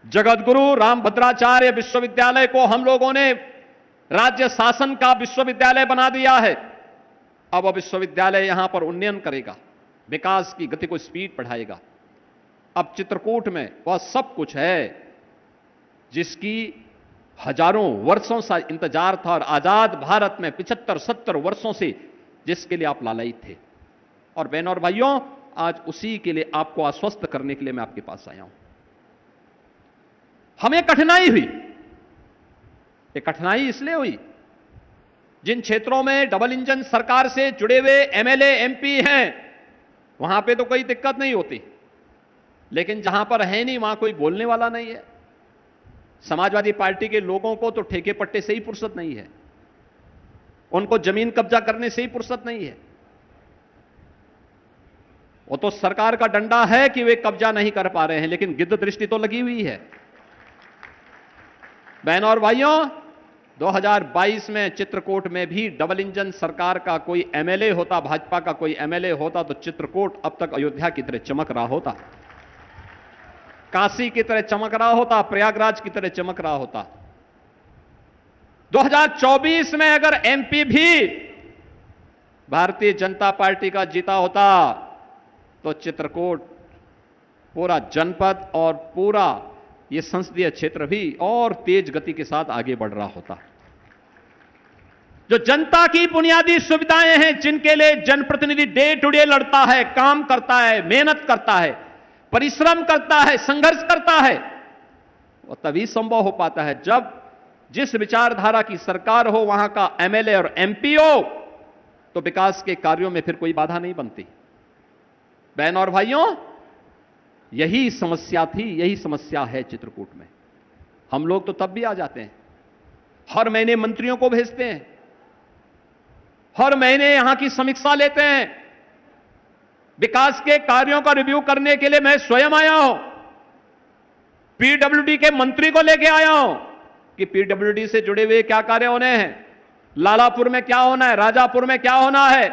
जगतगुरु रामभद्राचार्य विश्वविद्यालय को हम लोगों ने राज्य शासन का विश्वविद्यालय बना दिया है। अब वह विश्वविद्यालय यहां पर उन्नयन करेगा, विकास की गति को स्पीड बढ़ाएगा। अब चित्रकूट में वह सब कुछ है जिसकी हजारों वर्षों से इंतजार था और आजाद भारत में 75-70 वर्षों से जिसके लिए आप लालायित थे। और बहनों और भाइयों, आज उसी के लिए आपको आश्वस्त करने के लिए मैं आपके पास आया हूं। हमें कठिनाई हुई, ये कठिनाई इसलिए हुई जिन क्षेत्रों में डबल इंजन सरकार से जुड़े हुए एमएलए एमपी हैं वहां पे तो कोई दिक्कत नहीं होती, लेकिन जहां पर है नहीं वहां कोई बोलने वाला नहीं है। समाजवादी पार्टी के लोगों को तो ठेके पट्टे से ही फुर्सत नहीं है, उनको जमीन कब्जा करने से ही फुर्सत नहीं है। वो तो सरकार का डंडा है कि वे कब्जा नहीं कर पा रहे हैं, लेकिन गिद्ध दृष्टि तो लगी हुई है। बहनों और भाइयों, 2022 में चित्रकूट में भी डबल इंजन सरकार का कोई एमएलए होता, भाजपा का कोई एमएलए होता, तो चित्रकूट अब तक अयोध्या की तरह चमक रहा होता, काशी की तरह चमक रहा होता, प्रयागराज की तरह चमक रहा होता। 2024 में अगर एमपी भी भारतीय जनता पार्टी का जीता होता तो चित्रकूट पूरा जनपद और पूरा ये संसदीय क्षेत्र भी और तेज गति के साथ आगे बढ़ रहा होता। जो जनता की बुनियादी सुविधाएं हैं, जिनके लिए जनप्रतिनिधि डे टू डे लड़ता है, काम करता है, मेहनत करता है, परिश्रम करता है, संघर्ष करता है, वो तभी संभव हो पाता है जब जिस विचारधारा की सरकार हो वहां का एमएलए और एमपी हो, तो विकास के कार्यों में फिर कोई बाधा नहीं बनती। बहनों और भाइयों, यही समस्या थी, यही समस्या है चित्रकूट में। हम लोग तो तब भी आ जाते हैं, हर महीने मंत्रियों को भेजते हैं, हर महीने यहां की समीक्षा लेते हैं, विकास के कार्यों का रिव्यू करने के लिए मैं स्वयं आया हूं, पीडब्ल्यूडी के मंत्री को लेकर आया हूं कि पीडब्ल्यूडी से जुड़े हुए क्या कार्य होने हैं, लालापुर में क्या होना है, राजापुर में क्या होना है,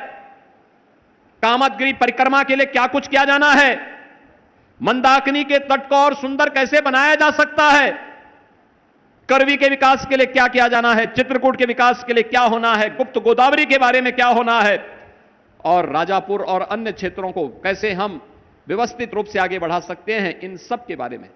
कामतगिरी परिक्रमा के लिए क्या कुछ किया जाना है, मंदाकिनी के तट को और सुंदर कैसे बनाया जा सकता है, करवी के विकास के लिए क्या किया जाना है, चित्रकूट के विकास के लिए क्या होना है, गुप्त गोदावरी के बारे में क्या होना है, और राजापुर और अन्य क्षेत्रों को कैसे हम व्यवस्थित रूप से आगे बढ़ा सकते हैं, इन सब के बारे में